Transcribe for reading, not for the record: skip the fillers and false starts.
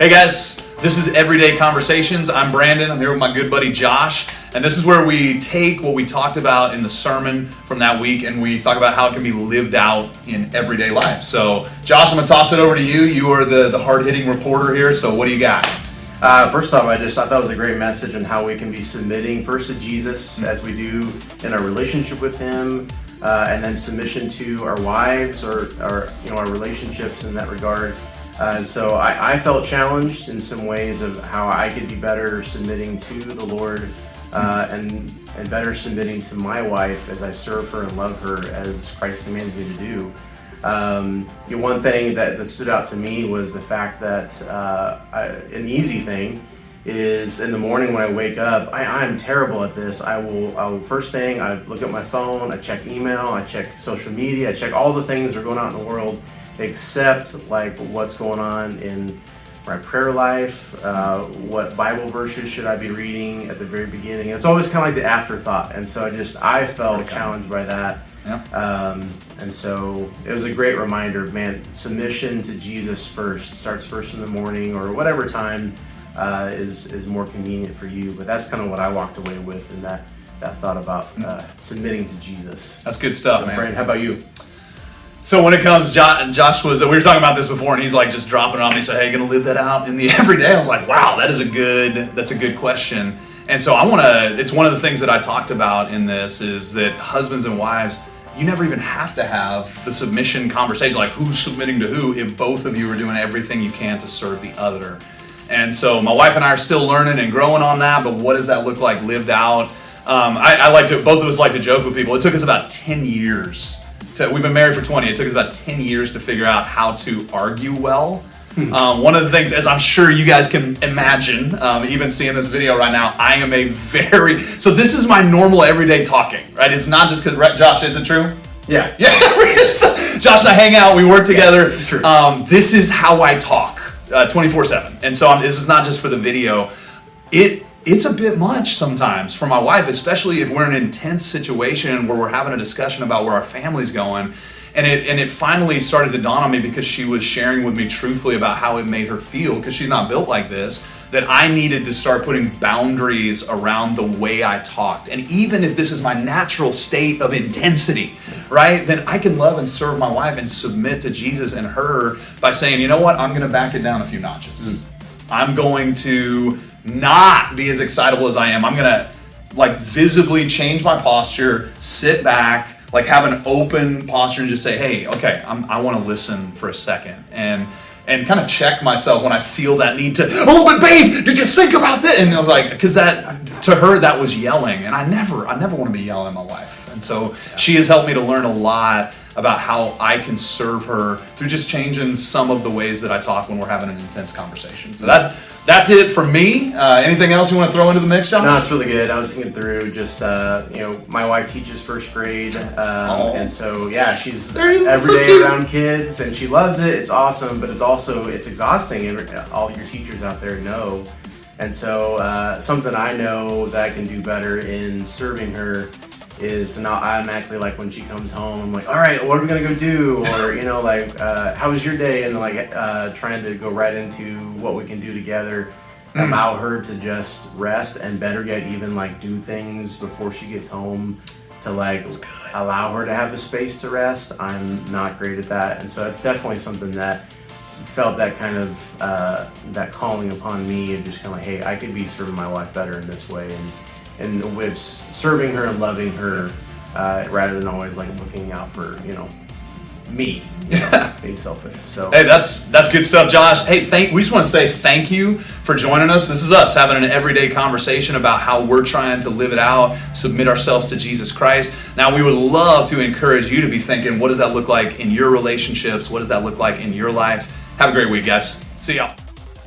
Hey guys, this is Everyday Conversations. I'm Brandon. I'm here with my good buddy Josh, and this is where we take what we talked about in the sermon from that week and we talk about how it can be lived out in everyday life. So Josh, I'm going to toss it over to you. You are the hard-hitting reporter here, so what do you got? First off, I thought it was a great message on how we can be submitting first to Jesus as we do in our relationship with Him, and then submission to our wives or our relationships in that regard. So I felt challenged in some ways of how I could be better submitting to the Lord and better submitting to my wife as I serve her and love her as Christ commands me to do. One thing that stood out to me was the fact that an easy thing is in the morning when I wake up, I'm terrible at this. I will first thing, I look at my phone, I check email, I check social media, I check all the things that are going on in the world, except like what's going on in my prayer life, what Bible verses should I be reading at the very beginning. It's always kind of like the afterthought, and so I felt challenged by that. Yeah. And so it was a great reminder, man, submission to Jesus first, starts first in the morning or whatever time is more convenient for you. But that's kind of what I walked away with in that thought about submitting to Jesus. That's good stuff, so, man. Brandon, how about you? So when it comes, Josh we were talking about this before, and he's like just dropping it on me, so hey, gonna live that out in the everyday? I was like, wow, that's a good question. And so it's one of the things that I talked about in this is that husbands and wives, you never even have to have the submission conversation, like who's submitting to who, if both of you are doing everything you can to serve the other. And so my wife and I are still learning and growing on that, but what does that look like lived out? Both of us like to joke with people. It took us about 10 years. We've been married for 20. It took us about 10 years to figure out how to argue well. One of the things, as I'm sure you guys can imagine, even seeing this video right now, I am so this is my normal everyday talking, right? It's not just because, Josh, is it true? Yeah. Yeah. Josh and I hang out, we work together. Yeah, this is true. This is how I talk 24/7. And so this is not just for the video. It's a bit much sometimes for my wife, especially if we're in an intense situation where we're having a discussion about where our family's going. And it finally started to dawn on me because she was sharing with me truthfully about how it made her feel, because she's not built like this, that I needed to start putting boundaries around the way I talked. And even if this is my natural state of intensity, right, then I can love and serve my wife and submit to Jesus and her by saying, you know what, I'm going to back it down a few notches. I'm going to not be as excitable as I am. I'm going to visibly change my posture, sit back, have an open posture and just say, hey, okay, I want to listen for a second and kind of check myself when I feel that need to, oh, but babe, did you think about that? And I was like, because to her, that was yelling. And I never want to be yelling at my wife. And so she has helped me to learn a lot about how I can serve her through just changing some of the ways that I talk when we're having an intense conversation. So that's it for me. Anything else you want to throw into the mix, Josh? No, it's really good. I was thinking through just, my wife teaches first grade. And so, she's every day around kids and she loves it. It's awesome, but it's exhausting. And all your teachers out there know. And so something I know that I can do better in serving her is to not automatically, when she comes home, I'm like, all right, what are we gonna go do? Or, how was your day? And trying to go right into what we can do together, allow her to just rest, and better yet, even do things before she gets home to allow her to have the space to rest. I'm not great at that. And so it's definitely something that felt that kind of, that calling upon me of just kind of hey, I could be serving my wife better in this way. And with serving her and loving her, rather than always looking out for me, being selfish. So hey, that's good stuff, Josh. Hey, we just want to say thank you for joining us. This is us having an everyday conversation about how we're trying to live it out, submit ourselves to Jesus Christ. Now, we would love to encourage you to be thinking, what does that look like in your relationships? What does that look like in your life? Have a great week, guys. See y'all.